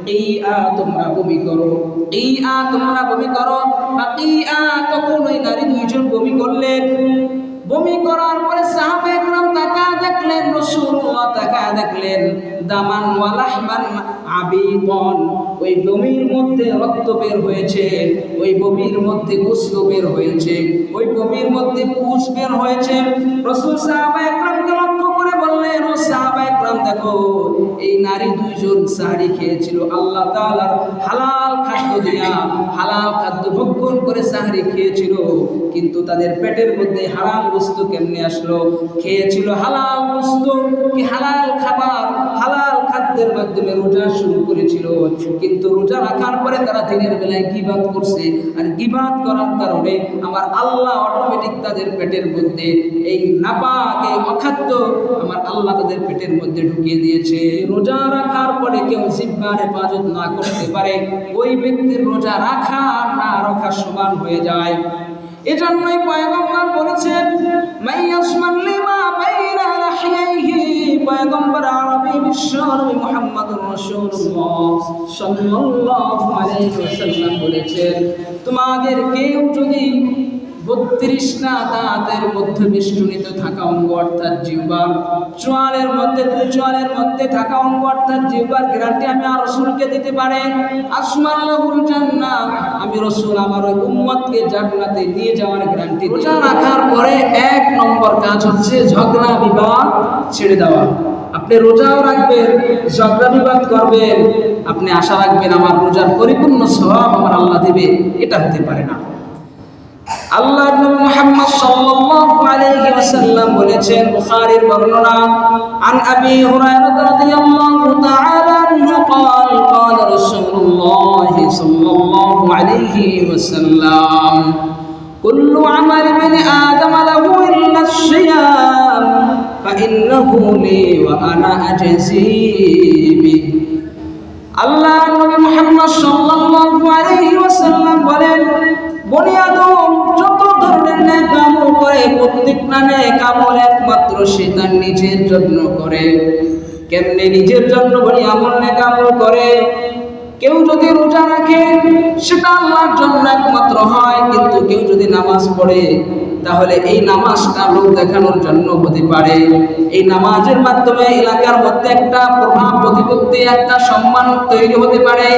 কিআ তোমরা বমি করো, কিআ তোমরা বমি করো। ফাকিআ তখন ওই নারী দুইজন বমি করলেন। বমি করার পরে সাহাবায়ে কেরাম তাকায় দেখলেন, রাসূলুল্লাহ তাকায় দেখলেন দামান ওয়া লাহমান আবিদান, ওই বমির মধ্যে রক্ত বের হয়েছে, ওই বমির মধ্যে গোশত বের হয়েছে, ওই বমির মধ্যে পুষ বের হয়েছে। রাসূল সাহাবায়ে কেরামকে লক্ষ্য করে বললেন, ও সাহাবায়ে কেরাম দেখো, এই নারী দুইজন সাহরি খেয়েছিল আল্লাহ তাআলার হালাল খাদ্য দিয়া, হালাল খাদ্য ভক্ষণ করে সাহরি খেয়েছিল, কিন্তু তাদের পেটের মধ্যে হারাম বস্তু কেমনে আসলো? খেয়েছিল হালাল বস্তু, কি হালাল খাবার, হালাল খাদ্যের মাধ্যমে রোজা শুরু করেছিল, কিন্তু রোজা রাখার পরে তারা দিনের বেলায় গীবাত করছে, আর গীবাত করার কারণে আমার আল্লাহ অটোমেটিক তাদের পেটের মধ্যে এই নাপাক, এই অখাদ্য আমার আল্লাহ তাদের পেটের মধ্যে ঢুকিয়ে দিয়েছে। রোজা রাখার পরে কেউ জিহ্বার হেফাজত না করতে পারে, ওই ব্যক্তির রোজা রাখা না রাখা সমান হয়ে যায়। এজন্যই পয়গম্বর বলেছেন, মাইয়াসমান লিমা বাইনা লাহিয়াইহি, পয়গম্বর আরবি বিশ্বনবী মুহাম্মদুর রাসূলুল্লাহ সাল্লাল্লাহু আলাইহি ওয়াসাল্লাম বলেছেন, তোমাদের কেউ যদি 32টা দাঁতের মধ্যে বেষ্টনীত থাকা অঙ্গ অর্থাৎ জিহ্বা, চোয়ালের মধ্যে থাকা অঙ্গ অর্থাৎ জিহ্বার গ্যারান্টি আমি আর রাসূলকে দিতে পারে, আসমাল্লাহুল জান্নাহ, আমি রাসূল আমার ওই উম্মতকে জান্নাতে নিয়ে যাওয়ার গ্যারান্টি। রোজা রাখার পরে 1 নম্বর কাজ হচ্ছে ঝগড়া বিবাদ ছেড়ে দেওয়া। আপনি রোজাও রাখবেন, ঝগড়া বিবাদ করবেন, আপনি আশা রাখবেন আমার রোজার পরিপূর্ণ সওয়াব আমার আল্লাহ দিবে, এটা হতে পারে না। আল্লাহর নবী মুহাম্মদ সাল্লাল্লাহু আলাইহি ওয়াসাল্লাম বলেছেন, বুখারীর বর্ণনা, আন আবি হুরায়রা রাদিয়াল্লাহু তাআলা আনহু قال قال رسول الله সাল্লাল্লাহু আলাইহি ওয়াসাল্লাম, كل عمل ابن آدم له إلا الصيام فإنه لي وأنا أجزي به। আল্লাহ নবী মুহাম্মদ সাল্লাল্লাহু আলাইহি ওয়াসাল্লাম বলেন, বনি আদম যত ধরনের নেক আমল করে, প্রত্যেকটা নেক আমল একমাত্র সে তার নিজের জন্য করে। কেমনে নিজের জন্য বনি আমল নেক আমল করে? কেউ যদি রোজা রাখে সেটা আল্লাহর জন্য একমাত্র হয়, কিন্তু কেউ যদি নামাজ পড়ে তাহলে এই নামাজটা লোক দেখানোর জন্য হতে পারে। এই নামাজের মাধ্যমে এলাকার মধ্যে একটা প্রভাব প্রতিপত্তি, একটা সম্মান তৈরি হতে পারে,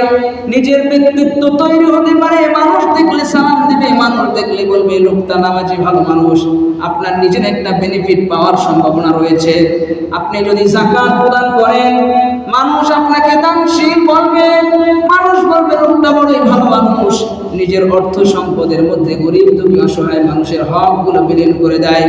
নিজের ব্যক্তিত্ব তৈরি হতে পারে। মানুষ দেখলে সালাম দিবে, মানুষ দেখলে বলবে লোকটা নামাজি, ভালো মানুষ। আপনার নিজের একটা বেনিফিট পাওয়ার সম্ভাবনা রয়েছে। আপনি যদি যাকাত প্রদান করেন, মানুষ আপনাকে দানশীল বলবে, মানুষ বলবে লোকটা বড়ই ভালো মানুষ। নিজের অর্থ সম্পদের মধ্যে গরিব দুঃখী অসহায় মানুষের হকগুলো বিলীন করে দেয়,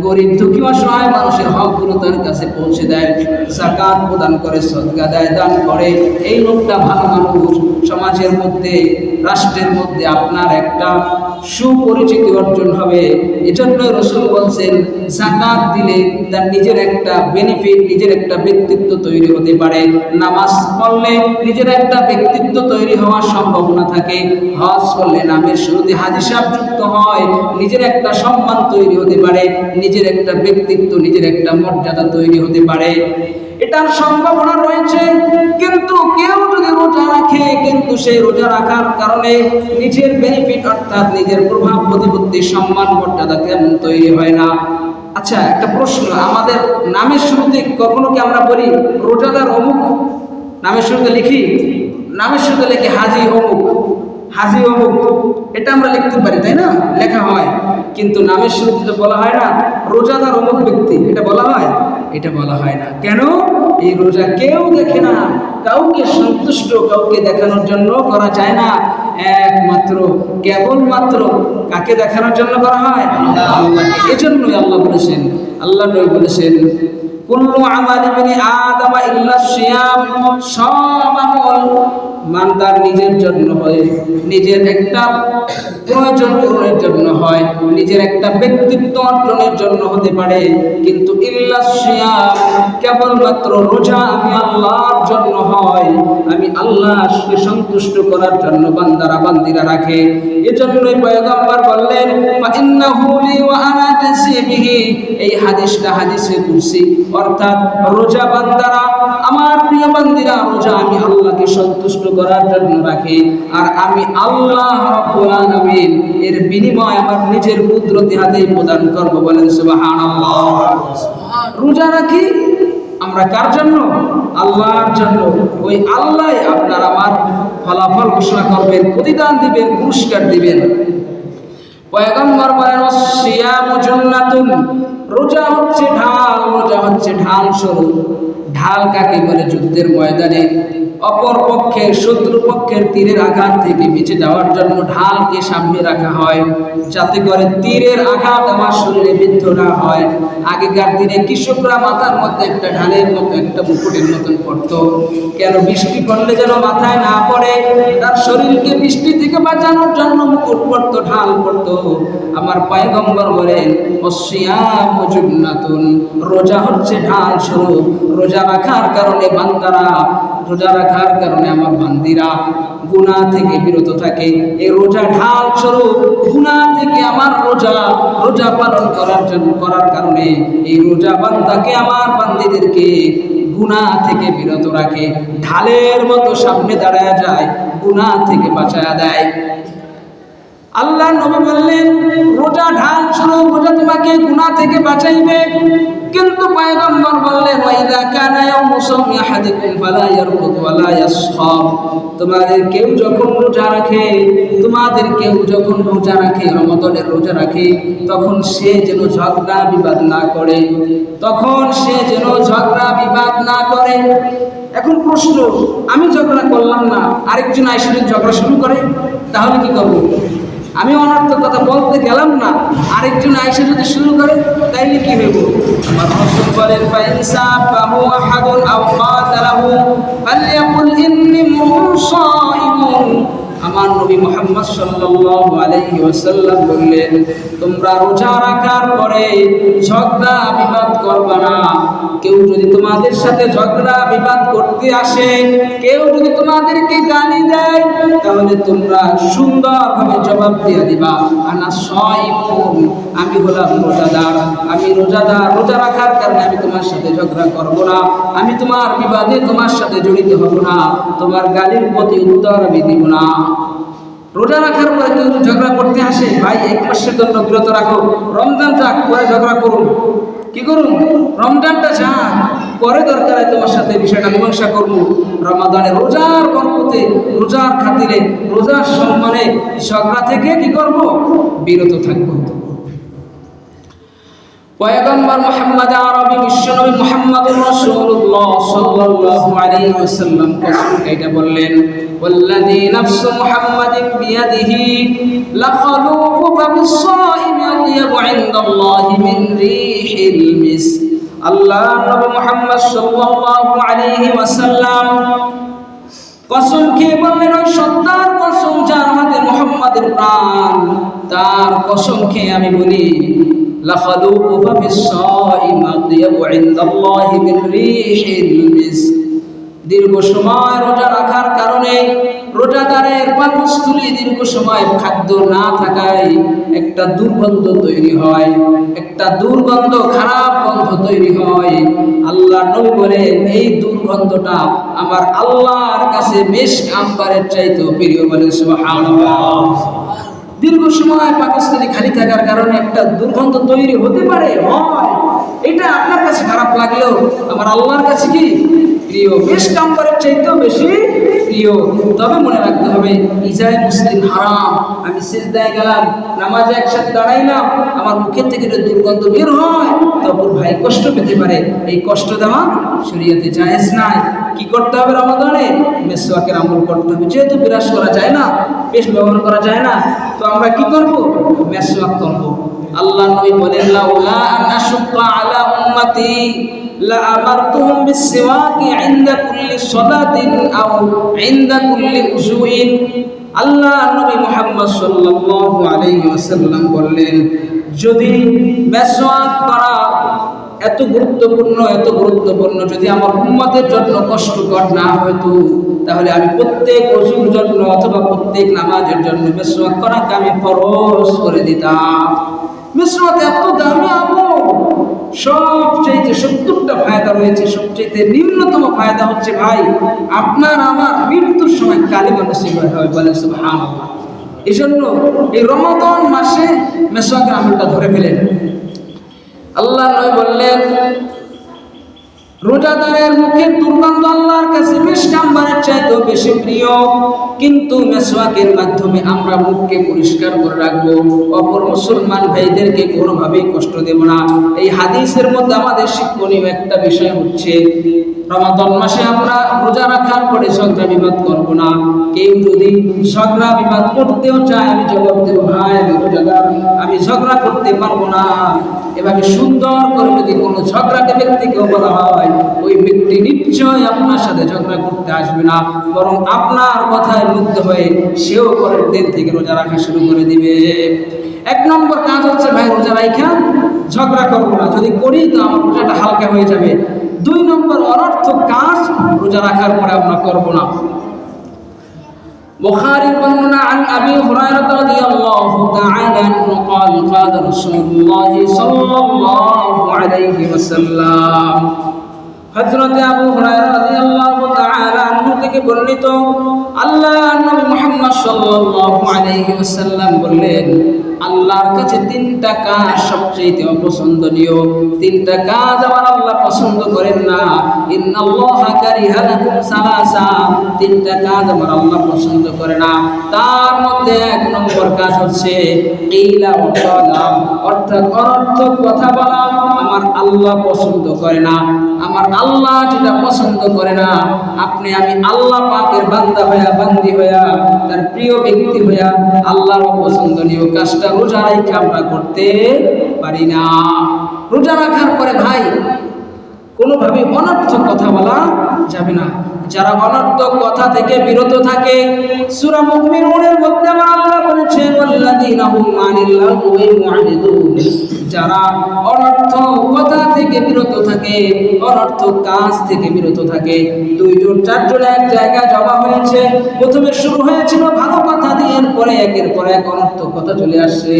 গরিব দুঃখী অসহায় মানুষের হকগুলো তার কাছে পৌঁছে দেয়, যাকাত প্রদান করে, সদকা দেয়, দান করে, এই লোকটা ভালো মানুষ। সমাজের মধ্যে, রাষ্ট্রের মধ্যে আপনার একটা সুপরিচিতি অর্জন হবে। এজন্য রাসূল বলছেন, যাকাত দিলে তার নিজের একটা বেনিফিট, নিজের একটা ব্যক্তিত্ব তৈরি হতে পারে। নামাজ পড়লে নিজের একটা ব্যক্তিত্ব তৈরি হওয়ার সম্ভাবনা থাকে। হজ করলে নামের শুরুতে হাজী সাহেব যুক্ত হয়, নিজের একটা সম্মান তৈরি হতে পারে, নিজের একটা ব্যক্তিত্ব, নিজের একটা মর্যাদা তৈরি হতে পারে। এটার সম্ভাবনা রয়েছে। কিন্তু কেউ যদি রোজা রাখে, কিন্তু সেই রোজা রাখার কারণে নিজের বেনিফিট অর্থাৎ নিজের প্রভাব প্রতিপত্তি, সম্মান, মর্যাদা কেমন তৈরি হয় না? আচ্ছা, একটা প্রশ্ন, আমাদের নামের শুরুতে কখনো কি আমরা বলি রোজাদার অমুক? নামের শুরুতে লিখি, নামের শুরুতে লিখি হাজী অমুক, হাজী অমুক, এটা আমরা লিখতে পারি, তাই না? লেখা হয়। কিন্তু নামের শুরুতে তো বলা হয় না রোজাদার অমুক ব্যক্তি, এটা বলা হয়? এটা বলা হয় না। কেন? এই রোজা কেউ দেখে না, কাউকে সন্তুষ্ট, কাউকে দেখানোর জন্য করা যায় না, একমাত্র কেবলমাত্র কাকে দেখানোর জন্য করা হয়? আল্লাহকে। এজন্যই আল্লাহ বলেছেন, আল্লাহ নবী বলেছেন, কুল্লু আমালি ইবনি আদম ইল্লা সিয়াম, সব আমল বান্দার নিজের জন্য হয়, নিজের একটা প্রয়োজন পূরণের জন্য হয়, নিজের একটা ব্যক্তিত্ব অর্জনের জন্য হতে পারে, কিন্তু ইল্লা সিয়াম, কেবলমাত্র রোজা আমি আল্লাহর জন্য হয়, আমি আল্লাহকে সন্তুষ্ট করার জন্য বান্দিরা রাখে। এজন্যই পয়গম্বর বললেন ফা ইন্নাহু লি ওয়া আনা আজজি বিহি, এই হাদিসটা হাদিসে কুরসি, অর্থাৎ রোজা বান্দারা, আমার প্রিয় বান্দিরা, রোজা আমি আল্লাহকে সন্তুষ্ট করার জন্য রাখি, আর আমি আল্লাহ রাব্বুল আলামিন এর বিনিময় আমার নিজের কুদরতি হাতেই প্রদান করব। বলেন সুবহানাল্লাহ। রোজা রাখি আমরা কার জন্য? আল্লাহর জন্য। ওই আল্লাহ আপনার আমার ফলাফল ঘোষণা করবেন, প্রতিদান দিবেন, পুরস্কার দিবেন। পয়গম্বর বলেন সিয়ামু জান্নাতুন, রোজা হচ্ছে ঢাল, রোজা হচ্ছে ঢাল স্বরূপ। ঢাল কাকে বলে? যুদ্ধের ময়দানে অপর পক্ষের, শত্রু পক্ষের তীরের আঘাত থেকে বেঁচে যাওয়ার জন্য ঢালকে সামনে রাখা হয়, যাতে করে তীরের আঘাত আমার শরীরে বিদ্ধ না হয়। আগেকার দিনে কৃষকরা মাথার মধ্যে একটা ঢালের মতো, একটা মুকুটের মতন পড়তো, কেন? বৃষ্টি পড়লে যেন মাথায় না পড়ে, তার শরীরকে বৃষ্টি থেকে বাঁচানোর জন্য মুকুট পড়তো, ঢাল পড়তো। আমার পয়গম্বর বলেন ওয়াসিয়ামু জান্নাতুন, রোজা হচ্ছে ঢাল স্বরূপ। রোজা রাখার কারণে বান্দারা, রোজা রাখার কারণে আমার বান্দিরা গুনাহ থেকে বিরত থাকে। এই রোজা ঢাল স্বরূপ, গুনাহ থেকে আমার রোজা পালন করার কারণে এই রোজা বান্দাকে, আমার বান্দিদেরকে গুনাহ থেকে বিরত রাখে, ঢালের মতো সামনে দাঁড়ায় যায়, গুনাহ থেকে বাঁচায়া দেয়। আল্লাহ নবী বললেন রোজা ঢাল স্বরূপ, রোজা তোমাকে গুনাহ থেকে বাঁচাইবে। কিন্তু পয়গম্বর বললেন ওয়াইদা কানা ইয়াউমু সাওমি আহাদিকুম ফালা ইয়ারফুদ ওয়ালা ইয়াসখাব, তোমাদের কেউ যখন রোজা রাখে, রমাদানের রোজা রাখে, তখন সে যেন ঝগড়া বিবাদ না করে, এখন প্রশ্ন, আমি ঝগড়া করলাম না, আরেকজন আইসা যদি ঝগড়া শুরু করে, তাহলে কি করব? আমি অনর্থক কথা বলতে গেলাম না, আরেকজন আইসা যদি শুরু করে, তাইলে কি হইব? আমার রাসূল বলেন ফাইনসাফাহু আহাদুন আও কাতালাহু ফালইয়াকুল ইন্নী মুসাইমুন। আমার নবী মুহাম্মদ সাল্লাল্লাহু আলাইহি ওয়াসাল্লাম বললেন, তোমরা রোজা রাখার পরে ঝগড়া বিবাদ করবে না। কেউ যদি তোমাদের সাথে ঝগড়া বিবাদ করতে আসে, কেউ যদি তোমাদেরকে গালি দেয়, তাহলে তোমরা সুন্দরভাবে জবাব দিয়ে দিবা আনা সাইমুন, আমি হলাম রোজাদার, রোজা রাখার কারণে আমি তোমার সাথে ঝগড়া করব না, আমি তোমার বিবাদে তোমার সাথে জড়িত হব না, তোমার গালির প্রতি উত্তর আমি দিব না। রোজা রাখার পরে কেউ ঝগড়া করতে আসে, ভাই এক মাসের জন্য বিরত রাখো, রমজান যাক পরে ঝগড়া করুন, কি করুন? রমজানটা যাক পরে দরকার হয় তোমার সাথে বিষয়টা মীমাংসা করবো। রমাদানে রোজার বরকতে, রোজার খাতিরে, রোজার সম্মানে ঝগড়া থেকে কি করব? বিরত থাকবো। পয়গম্বর মুহাম্মদ আরবি বিশ্বনবী মুহাম্মদুর রাসূলুল্লাহ সাল্লাল্লাহু আলাইহি ওয়াসাল্লাম কসম কাইটা বললেন ওয়াল্লাযী নাফসু মুহাম্মাদিন বিয়াদিহি লাখালুফু ফাবিস-সাইমি আতয়াবু ইনদাল্লাহি মিন রিহিল মিস্ক। আল্লাহ নবী মুহাম্মদ সাল্লাল্লাহু আলাইহি ওয়াসাল্লাম কসম খেয়ে বললেন, ওই সত্তার কসম যার হাতে মুহাম্মাদের প্রাণ, তার কসম খেয়ে আমি বলি লাখালুফু ফাবিস-সাইমি আতয়াবু ইনদাল্লাহি মিন রিহিল মিস্ক। দীর্ঘ সময় রোজা রাখার কারণে রোজাদারের পাকস্থলী দীর্ঘ সময় খাদ্য না থাকায় একটা দুর্গন্ধ তৈরি হয়, একটা দুর্গন্ধ, খারাপ গন্ধ তৈরি হয়। আল্লাহ নবী বলেন এই দুর্গন্ধটা আমার আল্লাহর কাছে মিশক আম্বারের চাইতেও প্রিয়। বলেন সুবহানাল্লাহ। দীর্ঘ সময় পাকস্থলী খালি থাকার কারণে একটা দুর্গন্ধ তৈরি হতে পারে, হয়, এটা আপনার কাছে খারাপ লাগলেও আমার আল্লাহর কাছে কি প্রিয়, মিশক আম্বারের চাইতেও বেশি প্রিয়। তবে মনে রাখতে হবে ইজায় মুসলিম হারাম। আমি সিজদায় গেলাম, নামাজে একসাথে দাঁড়াইলাম, আমার মুখের থেকে যদি দুর্গন্ধ বের হয়, তখন ভাই কষ্ট পেতে পারে। এই কষ্ট দেওয়া শরীয়তে জায়েজ নাই। কি করতে হবে? রমাদানে মেসওয়াকের আমল করতে হবে। যেহেতু বিরাস করা যায় না, পেস্ট ব্যবহার করা যায় না, তো আমরা কি করব? মেসওয়াক করব। আল্লাহ নবী বলেন লাউলা আন আশুক্কা আলা উম্মতি লা আমারতুহুম বিসওয়াকি ইনদা কুল্লি সালাতিন আও ইনদা কুল্লি উযুইন। আল্লাহ নবী মুহাম্মদ সাল্লাল্লাহু আলাইহি ওয়াসাল্লাম বললেন, যদি মেসওয়াক করা এত গুরুত্বপূর্ণ যদি আমার উম্মতের জন্য কষ্টকর না হতো, তাহলে আমি প্রত্যেক ওযুর জন্য অথবা প্রত্যেক নামাজের জন্য মেসওয়াক করাকে আমি ফরজ করে দিতাম। মেসওয়াক এত দামি আমল, সবচেয়ে 70টা ফায়দা রয়েছে, সবচেয়ে নিম্নতম ফায়দা হচ্ছে ভাই আপনার আমার মৃত্যুর সময় কালিমা নসিব হয়, বলেন সুবহানাল্লাহ। এই জন্য এই রমাদান মাসে মেসওয়াকের আমলটা ধরে ফেলেন। আল্লাহ নবী বললেন, রোজাদারের মুখের দুর্গন্ধ আল্লাহর কাছে মিষ্টি আম্বরের চাইতেও বেশি প্রিয়, কিন্তু মেসওয়াকের মাধ্যমে আমরা মুখকে পরিষ্কার করে রাখবো, অপর মুসলমান ভাইদেরকে কোনোভাবেই কষ্ট দেব না। এই হাদিসের মধ্যে আমাদের শিক্ষণীয় একটা বিষয় হচ্ছে, রমাদান মাসে আমরা রোজা রাখার পরে ঝগড়া বিবাদ করবো না। কেউ যদি ঝগড়া বিবাদ করতেও চায়, আমি জবাব দেবো, ভাই আমি রোজাদার, আমি ঝগড়া করতে পারবো না। এভাবে সুন্দর করে যদি কোনো ঝগড়াটে ব্যক্তিকেও বলা হয়, ওই ব্যক্তি নিশ্চয় আপনার সাথে ঝগড়া করতে আসবে না, বরং আপনার কথায় মুগ্ধ হয়ে সেও পরের দিন থেকে রোজা রাখা শুরু করে দিবে। 1 নম্বর কাজ হচ্ছে ভাই রোজা রাখা ঝগড়া করবো না, যদি করি তো আমার রোজাটা হালকা হয়ে যাবে। 2 নম্বর অনর্থক কাজ রোজা রাখার পরে আমরা করবো না। বুখারীর বর্ণনা عن ابي هريره رضي الله تعالى عنه قال قال رسول الله صلى الله عليه وسلم। হযরত আবু হুরায়রা রাদিয়াল্লাহু তাআলা আনহু থেকে বর্ণিত, আল্লাহর নবী মুহাম্মদ সাল্লাল্লাহু আলাইহি ওয়াসাল্লাম বললেন, আল্লাহর কাছে 3টা কাজ সবচেয়ে অপছন্দনীয়। 3টা কাজ আমার আল্লাহ পছন্দ করেন না। ইন্নাল্লাহা কারিহা লাকুম সালাসা, 3টা কাজ আমার আল্লাহ পছন্দ করে না। তার মধ্যে 1 নম্বর কাজ হচ্ছে কিলা ওয়া কালাম, অর্থাৎ অনর্থক কথা বলা আমার আল্লাহ পছন্দ করে না। আমার আল্লাহ যেটা পছন্দ করে না, আপনি আমি আল্লাহ পাকের বান্দা হইয়া, বান্দি হইয়া, তার প্রিয় ব্যক্তি হইয়া আল্লাহর অপছন্দনীয় কাজটা রোজা রাখা আমরা করতে পারি না। রোজা রাখার পরে ভাই কোনোভাবে অনর্থক কথা বলা যাবে না। যারা অনর্থক কথা থেকে বিরত থাকে, সূরা মুমিনুনের মধ্যে আমার আল্লাহ বলেছেন, ওয়াল্লাযীনা হুম আনিল লাগwi মু'রিদুন, যারা অনর্থক কথা থেকে বিরত থাকে, অনর্থক কাজ থেকে বিরত থাকে। 2 জন 4 জন এক জায়গায় জমা হয়েছে, প্রথমে শুরু হয়েছিল ভালো কথা দিয়ে, এরপরে একের পর এক অনর্থক কথা চলে আসছে।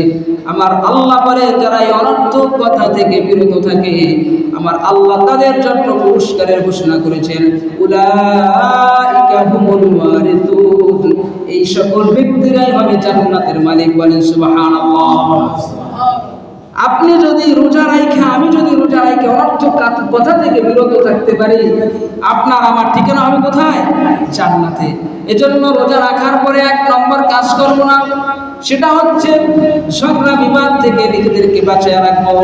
আমার আল্লাহ বলে, যারা এই অনর্থক কথা থেকে বিরত থাকে, আমার আল্লাহ তাদের জন্য পুরস্কারের ঘোষণা করেছেন, উলাইকা হুমুল ওয়ারিসুন, এই সকল ব্যক্তিরাই হবে জান্নাতের মালিক, বলেন সুবহানাল্লাহ। আপনি যদি রোজা রাখা, আমি যদি রোজা রাখা অনর্থক কথা থেকে বিরত থাকতে পারি, আপনার আমার ঠিকানা হবে কোথায়? জান্নাতে। এজন্য রোজা রাখার পরে 1 নম্বর কাজ করব না, সেটা হচ্ছে ঝগড়া বিবাদ থেকে নিজেদেরকে বাঁচায় রাখবো।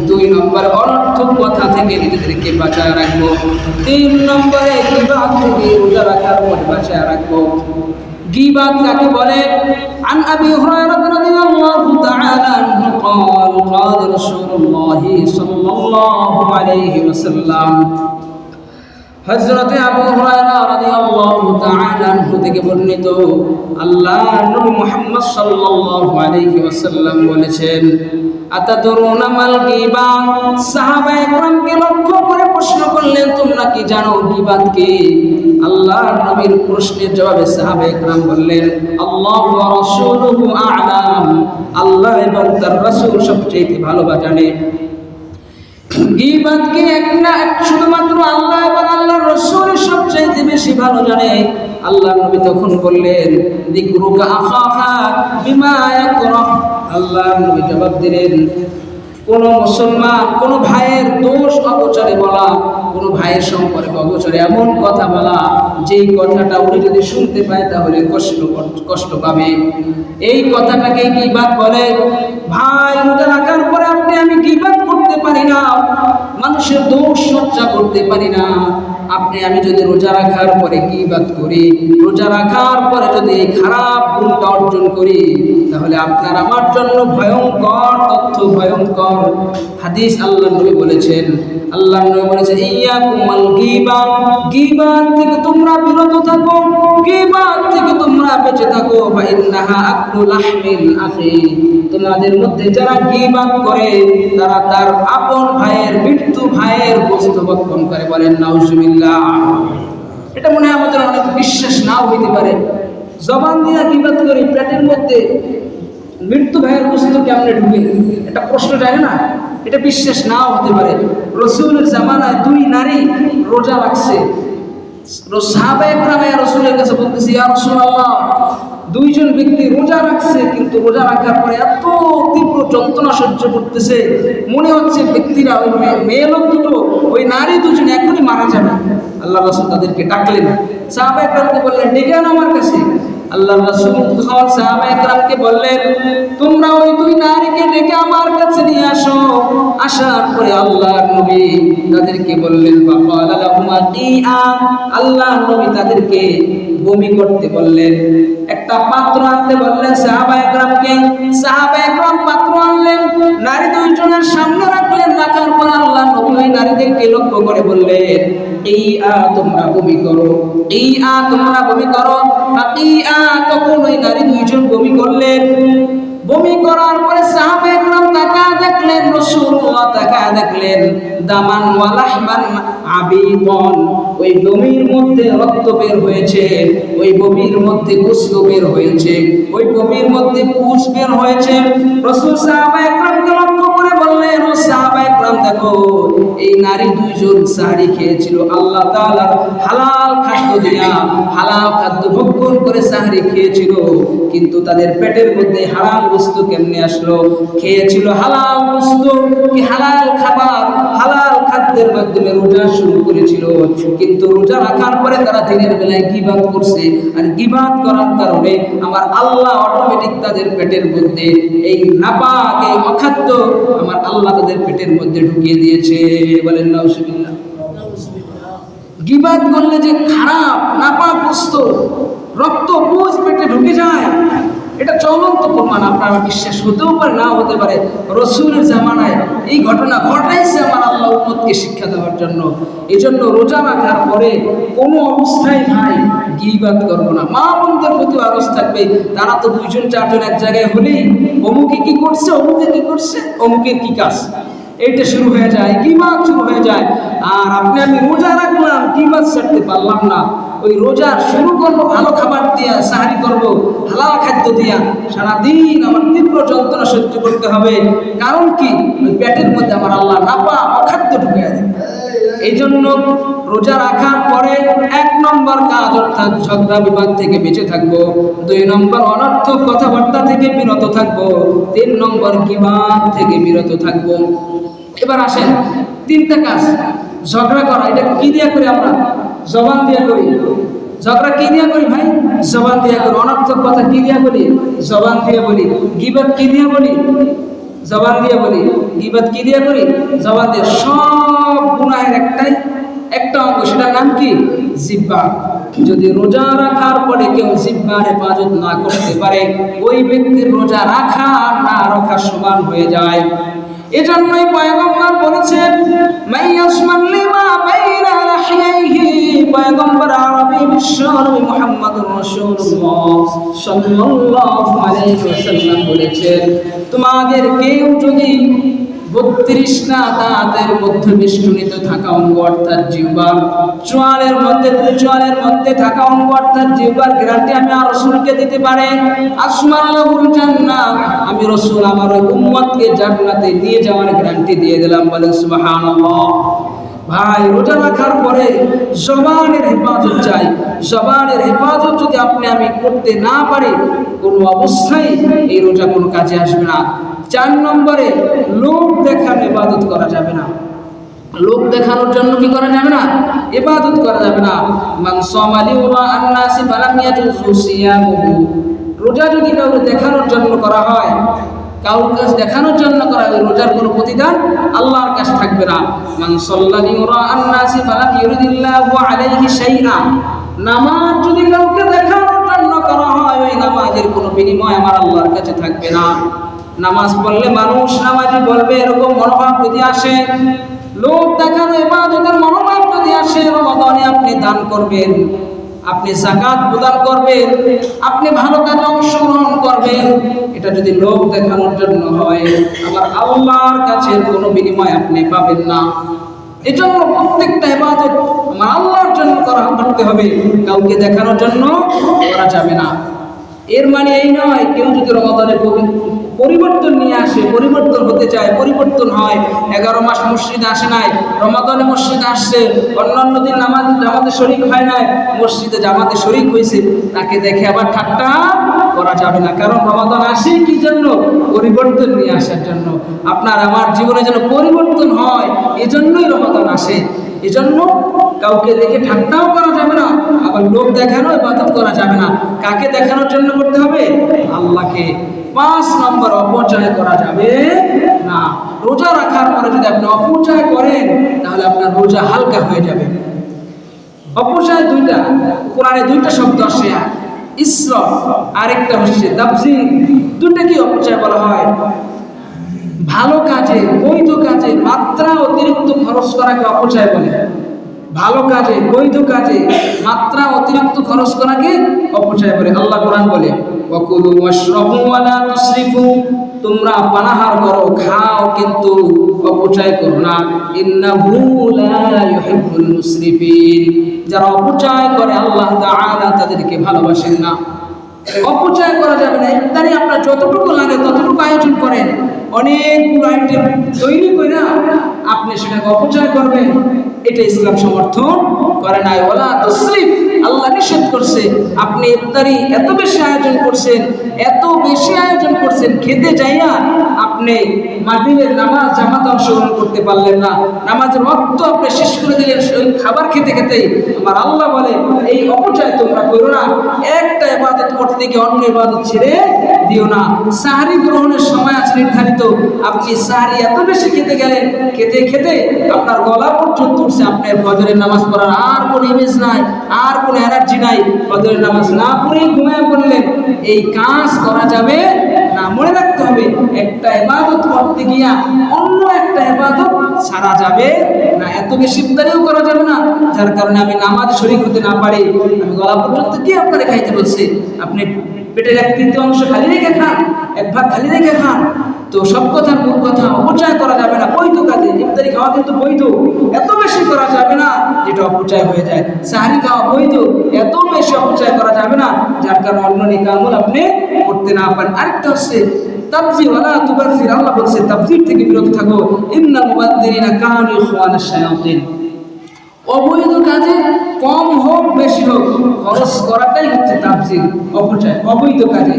2 নম্বর অনর্থক কথা থেকে নিজেদেরকে বাঁচায় রাখবো। 3 নম্বরে গীবত থেকে রোজা রাখার পরে বাঁচায় রাখবো। গীবত কাকে বলে? عن ابي هريره رضي الله تعالى عنه قال قال رسول الله صلى الله عليه وسلم। হযরত আবু হুরায়রা রাদিয়াল্লাহু তাআলা আনহু থেকে বর্ণিত, আল্লাহর নবী মুহাম্মদ সাল্লাল্লাহু আলাইহি ওয়াসাল্লাম বলেছেন, আতাদরুনা মাল গীবা, সাহাবায়ে কেরামকে লক্ষ্য করে প্রশ্ন করলেন, তোমরা কি জানো গীবত কি? আল্লাহর নবীর প্রশ্নের জবাবে সাহাবায়ে কেরাম বললেন, আল্লাহু ওয়া রাসূলুহু আ'লাম, আল্লাহ এবং তার রাসূল সবচেয়ে ভালো জানে। গীবত কি শুধুমাত্র আল্লাহ এবং আল্লাহর রাসূল সবচেয়ে বেশি ভালো জানে। আল্লাহর নবী তখন বললেন, যিকরুকা আখাকা বিমা ইয়াকরাহ। আল্লাহর নবী জবাব দিলেন, কোন মুসলমান কোন ভাইয়ের দোষ অগোচরে বলা, কোন ভাইয়ের সম্পর্কে অগোচরে এমন কথা বলা যেই কথাটা উনি যদি শুনতে পায় তাহলে কষ্ট পাবে, এই কথাটাকে গীবত বলে। ভাই রোজা রাখার পরে আপনি আমি গীবত করতে পারি না, মানুষের দোষ চর্চা করতে পারি না, আপনি আমি যদি রোজা রাখার পরে গীবত করি, রোজা রাখার পরে যদি এই খারাপ গুণটা অর্জন করি, তাহলে আপনার আমার জন্য ভয়ঙ্কর তথ্য, ভয়ঙ্কর হাদিস আল্লাহর নবী বলেছেন। আল্লাহর নবী বলেছেন, ইয়াকুমাল গীবা, গীবত থেকে তোমরা বিরত থাকো, গীবত থেকে তোমরা বেঁচে থাকো। ফা ইন্নাহা আকলু লাহমিল আখি, তোমাদের মধ্যে যারা গীবত করে তারা তার আপন ভাইয়ের, মৃত্যু ভাইয়ের গোশত ভক্ষণ করে। বলেন নাউজুবিল্লাহ। এটা মনে হয় আমাদের অনেক বিশ্বাস নাও হইতে পারে। জবান দিয়ে গীবত করি, পেটের মধ্যে মৃত্যু ভাইয়ের গোশত কেমনে ঢুকে, এটা প্রশ্ন যায় না? এটা বিশ্বাস নাও হতে পারে। রাসূলের জামানায় দুই নারী রোজা রাখছে। সাহাবায়ে কেরাম রাসূলের কাছে বলতেছে, ইয়া রাসূলুল্লাহ, দুইজন ব্যক্তি রোজা রাখছে, কিন্তু রোজা রাখার পরে এত তীব্র যন্ত্রণা সহ্য করতেছে, মনে হচ্ছে ব্যক্তিরা, ওই মেয়ে লোক দুটো, ওই নারী দুজন এখনই মারা যাবে। আল্লাহ রাসূল তাদেরকে ডাকলেন, সাহাবায়ে কেরামকে বললেন, ডেকে আনো আমার কাছে। আল্লাহ রাসূল তখন সাহাবায়ে কেরামকে বললেন, তোমরা ওই দুই নারীকে ডেকে আমার কাছে নিয়ে আসো। আসার পরে আল্লাহর নবী তাদেরকে বললেন, ফাকালা লাহুমা কিআ, আল্লাহর নবী তাদেরকে বমি করতে বললেন। একটা পাত্র আনতে বললেন সাহাবায়ে কেরামকে। সাহাবায়ে কেরাম পাত্র আনলেন, নারী দুইজনের সামনে রাখলেন। রাখার পর আল্লাহর নবী ওই নারীদেরকে লক্ষ্য করে বললেন, কিআ, তোমরা বমি করো, কিআ, তোমরা বমি করো। কিআ, তখন ওই নারী দুইজন বমি করলেন। বমি করার পরে সাহাবায়ে কেরাম তাকায় দেখলেন, রাসূলুল্লাহ তাকায় দেখলেন, দামান ওয়া লাহমান আবিদন, ওই বমির মধ্যে রক্ত বের হয়েছে, ওই বমির মধ্যে গোশত বের হয়েছে, ওই বমির মধ্যে পুষ বের হয়েছে। রাসূল সাহাবায়ে কেরামকে লক্ষ্য করে বললেন, ও সাহাবায়ে কেরাম, দেখো এই নারী দুইজন সাহরি খেয়েছিল আল্লাহ তাআলার হালাল খাদ্য দিয়া, হালাল খাদ্য ভক্ষণ করে সাহরি খেয়েছিল, কিন্তু তাদের পেটের মধ্যে হারাম বস্তু কেমনে আসলো? খেয়েছিল হালাল বস্তু, কি হালাল খাবার, হালাল খাদ্যের মাধ্যমে রোজা শুরু করেছিল, কিন্তু রোজা রাখার পরে তারা দিনের বেলায় গীবত করছে। আর গীবত করার কারণে আমার আল্লাহ অটোমেটিক তাদের পেটের মধ্যে এই নাপাক, এই অখাদ্য আমার আল্লাহ তাদের পেটের মধ্যে ঢুকিয়ে দিয়েছে। বলেন নাউজুবিল্লাহ। গীবত করলে যে খারাপ নাপাক বস্তু, রক্ত পুষ পেটে ঢুকে যায়, এটা চলন্ত প্রমাণ। আপনারা বিশ্বাস হতেও পারে, না হতে পারে। রাসূলের জামানায় এই ঘটনা ঘটাইছে আমার আল্লাহ উম্মতকে শিক্ষা দেওয়ার জন্য। এই জন্য রোজা রাখার পরে কোনো অবস্থায় ভাই গীবত করবো না। মা বোনদের প্রতি আরজ থাকবে, তারা তো দুইজন চারজন এক জায়গায় হলেই অমুকে কি করছে, অমুকে কি করছে, অমুকের কি কাজ, এইটা শুরু হয়ে যায়, গীবত শুরু হয়ে যায়। আর আপনি আমি রোজা রাখলাম, গীবত ছাড়তে পারলাম না। ওই রোজা শুরু করবো ভালো খাবার দিয়া, সাহারি করবো হালাল খাদ্য দিয়া, সারাদিন আমার তীব্র যন্ত্রণা সহ্য করতে হবে। কারণ কি? ওই পেটের মধ্যে আমার আল্লাহ নাপা অখাদ্য ঢুকে দেবে। এই জন্য রোজা রাখার পরে 1 নম্বর কাজ, অর্থাৎ ঝগড়া বিবাদ থেকে বেঁচে থাকবো। 2 নম্বর অনর্থক কথাবার্তা থেকে বিরত থাকবো। 3 নম্বর গীবত থেকে বিরত থাকবো। এবার আসেন 3টা কাজ। ঝগড়া করা, এটা কি দিয়া করি আমরা? জবান দিয়া করি। ঝগড়া কি দিয়া করি ভাই? জবান দিয়া করি। অনর্থক কথা কি দিয়া বলি? জবান দিয়া বলি। গীবত কি দিয়া বলি? জবান দিয়া বলি। গীবত কি দিয়া করি? জবান দিয়া। সব গুনাহের একটা অঙ্গ, সেটার নাম কি? জিহ্বা। যদি রোজা রাখার পরে কেউ জিহ্বার হেফাজত না করতে পারে, ওই ব্যক্তির রোজা রাখা আর না রাখা সমান হয়ে যায়। এজন্যই পয়গম্বর বলেছেন, মাইয়াসমান লিমা বাইনা লাহিয়াইহি, পয়গম্বর আরবি বিশ্বনবী মুহাম্মদুর রাসূলুল্লাহ সাল্লাল্লাহু আলাইহি ওয়াসাল্লাম বলেছেন, তোমাদের কেউ যদি 32 না দাঁতের মধ্যে বেষ্টনীত থাকা অঙ্গ অর্থাৎ জিহ্বা, চোয়ালের মধ্যে থাকা অঙ্গ অর্থাৎ জিহ্বার গ্যারান্টি আমি আর রাসূলকে দিতে পারে, আসমানুল জান্নাহ, আমি রাসূল আমার উম্মতকে জান্নাতে নিয়ে যাওয়ার গ্যারান্টি দিয়ে দিলাম। বলেন সুবহানাল্লাহ। ভাই, রোজা রাখার পরে জবানের হেফাজত চাই। জবানের হেফাজত যদি আপনি আমি করতে না পারি, কোনো অবস্থায় এই রোজা কোনো কাজে আসবে না। 4 নম্বরে লোক দেখানো ইবাদত করা যাবে না। লোক দেখানোর জন্য কি করা যাবে না? ইবাদত করা যাবে না। মান সামা লিউরা আন-নাসি ফালাম ইয়াজুজু সিয়ামুহু, রোজা যদি কাউকে দেখানোর জন্য করা হয়, কাউকে দেখানোর জন্য করা, ওই রোজার কোনো প্রতিদান আল্লাহর কাছে থাকবে না। মান সাল্লাল্লাহু লিয়ুরাআন নাসি ফালাম ইউরিদিল্লাহু আলাইহি শাইআ, নামাজ যদি কাউকে দেখানোর জন্য করা হয়, ওই নামাজের কোনো বিনিময় আমার আল্লাহর কাছে থাকবে না। নামাজ পড়লে মানুষ নামাজি বলবে, এরকম মনোভাব যদি আসে, লোক দেখানো ইবাদতের মনোভাব যদি আসে, রমাদানে আপনি দান করবেন, আপনি যাকাত প্রদান করবেন, আপনি ভালো কাজে অংশগ্রহণ করবেন, এটা যদি লোক দেখানোর জন্য হয়, আমার আল্লাহর কাছে কোনো বিনিময় আপনি পাবেন না। এজন্য প্রত্যেকটা ইবাদত আমার আল্লাহর জন্য করতে হবে, কাউকে দেখানোর জন্য করা যাবে না। এর মানে এই নয়, কেউ যদি রমাদানে পরিবর্তন নিয়ে আসে, পরিবর্তন হতে চায়, পরিবর্তন হয়, 11 মাস মসজিদে আসে নাই, রমাদানে মসজিদে আসছে, অন্যান্য দিন জামাতে শরীক হয় নাই, মসজিদে জামাতে শরীক হয়েছে, তাকে দেখে আবার ঠাট্টা করা যাবে না। কারণ রমাদান আসে কি জন্য? পরিবর্তন নিয়ে আসার জন্য। আপনার আমার জীবনে যেন পরিবর্তন হয়, এজন্যই রমাদান আসে। এজন্য কাউকে দেখে ঠাট্টাও করা যাবে না, আবার লোক দেখানো ইবাদত করা যাবে না। কাকে দেখানোর জন্য করতে হবে? আল্লাহকে। 5 নম্বর, অপচয় করা যাবে না। রোজা রাখার পরে যদি আপনি অপচয় করেন, তাহলে আপনার রোজা হালকা হয়ে যাবে। অপচয় দুইটা, কোরআনে দুইটা শব্দ আসে, ইসরাফ, আরেকটা হচ্ছে তাবযীর। দুইটা কি অপচয় বলা হয়? ভালো কাজে, বৈধ কাজে মাত্রা অতিরিক্ত খরচ করাকে অপচয় বলে। ভালো কাজে, বৈধ কাজে মাত্রা অতিরিক্ত খরচ করাকে অপচয় বলে। আল্লাহ কোরআন বলে, ওয়াকুলু ওয়াশরাবু ওয়ালা তুসরিফু, তোমরা পানাহার করো, খাও, কিন্তু অপচয় করো না। ইন্নাহু লা ইউহিব্বুল মুসরিফিন, যারা অপচয় করে আল্লাহ তাআলা তাদেরকে ভালোবাসেন না। অপচয় করা যাবে না। ইফতারি আপনার যতটুকু লাগে ততটুকু আয়োজন করেন, অনেকগুলো আইটেম তৈরি করে আপনি সেটাকে অপচয় করবেন, এটা ইসলাম সমর্থন করে নাই। ওয়ালা তুসরিফ, আল্লাহ নিষেধ করছে। আপনি ইফতারি এত বেশি আয়োজন করছেন, এত বেশি আয়োজন করছেন, খেতে যাইয়া আপনি মাগরিবের নামাজ জামাতে অংশগ্রহণ করতে পারলেন না, নামাজের ওয়াক্ত আপনি শেষ করে দিলেন ওই খাবার খেতে খেতেই। আমার আল্লাহ বলে, এই অপচয় তোমরা করো না। একটা ইবাদত করতে গিয়ে অন্য ইবাদত ছেড়ে দিও না। সাহরি গ্রহণের সময় আছে নির্ধারিত, আপনি সাহরি এত বেশি খেতে গেলেন, খেতে খেতে আপনার গলা পর্যন্ত উঠছে, আপনার ফজরের নামাজ পড়ার আর কোনো ইমেজ নাই, আর কোনো এনার্জি নাই, ফজরের নামাজ না পড়েই ঘুমিয়ে পড়লেন। এই কাজ করা যাবে না। মনে রাখতে হবে, একটা ইবাদত করতে গিয়া অন্য একটা ইবাদত ছাড়া যাবে না। এত বেশি ইফতারিও করা যাবে না, যার কারণে আমি নামাজ শরীক হতে না পারি। আমি গলা পর্যন্ত কি আপনারা খাইতে বলছে? আপনি পেটের 1/3 অংশ খালি রেখে খান, 1 ভাগ খালি রেখে খান। তো সব কথার মূল কথা, অপচয় করা যাবে না। বৈধ কাজে ইফতারি খাওয়া কিন্তু বৈধ, এত বেশি করা যাবে না যেটা অপচয় হয়ে যায়। সাহরি খাওয়া বৈধ, এত বেশি অপচয় করা যাবে না যার কারণে অন্য নিকামল আপনি করতে না পারেন। আরেকটা হচ্ছে তাবযীর, ওয়ালা তুবাযযির। আল্লাহ বলছে তাবযীর থেকে বিরত থাকো। ইন্নাল মুবাযযিরিনা কানু ইখওয়ানাশ শায়াতিন। অবৈধ কাজে কম হোক বেশি হোক খরচ করাটাই হচ্ছে তাবযীর, অপচয়। অবৈধ কাজে,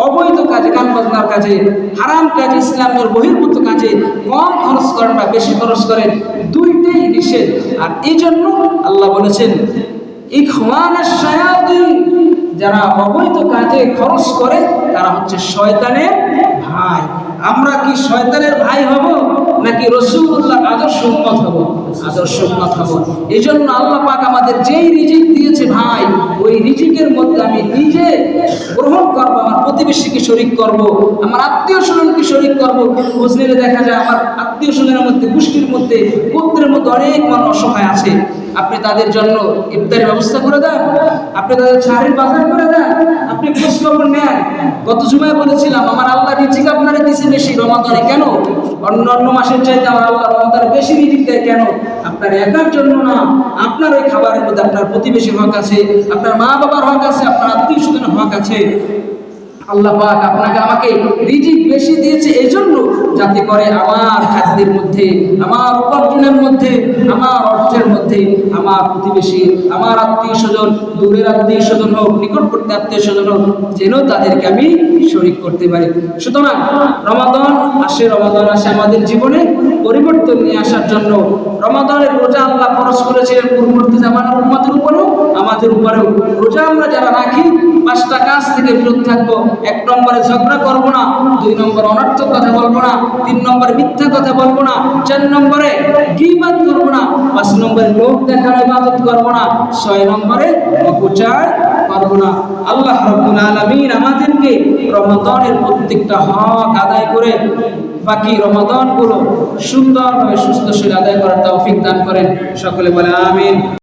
অবৈধ কাজে, গান বাজনার কাজে, হারাম কাজে, ইসলামের বহির্ভূত কাজে কম খরচ করেন বা বেশি খরচ করেন, দুইটাই নিষেধ। আর এই জন্য আল্লাহ বলেছেন ইখওয়ানাশ শায়াতিন, যারা অবৈধ কাজে খরচ করে তারা হচ্ছে শয়তানের ভাই। আমরা কি শয়তানের ভাই হব, নাকি রাসূলুল্লাহ আদর্শ উম্মত হব? আদর্শ উম্মত হব। এই জন্য আল্লাহ পাক আমাদের যেই রিজিক দিয়েছে ভাই, ওই রিজিকের মধ্যে আমি নিজে গ্রহণ করবো, আমার প্রতিবেশীকে শরীক করব, আমার আত্মীয় স্বজনকে শরীক করব। খোঁজ নিলে দেখা যায় আমার আত্মীয় স্বজনের মধ্যে, গোষ্ঠীর মধ্যে, গোত্রের মধ্যে অনেক মানুষ অসহায় আছে। আপনি তাদের জন্য ইফতারের ব্যবস্থা করে দেন, আপনি তাদের সাহারির বাজার করে দেন, আপনি খোঁজ খবর নেন। গত জুমায় বলেছিলাম, আমার আল্লাহ রিজিক আপনারা দিয়েছে বেশি রমাদানে। কেন? অন্য অন্য মাসের চাইতে আমার আল্লাহ রমাদানে বেশি রিজিক দেয়। কেন? আপনার একার জন্য না, আপনার ওই খাবারের মধ্যে আপনার প্রতিবেশীর হক আছে, আপনার মা বাবার হক আছে, আপনার আত্মীয় স্বজনের হক আছে। আল্লাহ পাক আপনাকে আমাকে রিজিক বেশি দিয়েছে এই জন্য, যাতে করে আমার খাদ্যের মধ্যে, আমার উপার্জনের মধ্যে, আমার অর্থের মধ্যে আমার প্রতিবেশী, আমার আত্মীয় স্বজন, দূরের আত্মীয় স্বজন হোক, নিকটবর্তী আত্মীয় স্বজন হোক, যেন তাদেরকে আমি শরীক করতে পারি। সুতরাং রমাদান আসে, রমাদান আসে আমাদের জীবনে পরিবর্তন নিয়ে আসার জন্য। রমাদানের রোজা আল্লাহ ফরজ করেছিলেন পূর্ববর্তী জামানার উম্মতের উপরেও, আমাদের উপরেও রোজা আমরা যারা রাখি 5টা কাজ থেকে বিরত থাকবো। 1 নম্বরে ঝগড়া করবো না, 2 নম্বরে অনর্থক কথা বলবো না, 3 নম্বরে মিথ্যা কথা বলবো না, 4 নম্বরে গীবত করবো না, 5 নম্বরে লোক দেখানো ইবাদত করবো না, 6 নম্বরে অপচয় করবো না। আল্লাহ রাব্বুল আলামিন আমাদেরকে রমাদানের প্রত্যেকটা হক আদায় করে বাকি রমাদানগুলো সুন্দরভাবে সুস্থ শরীর আদায় করার তৌফিক দান করেন। সকলে বলে আমিন।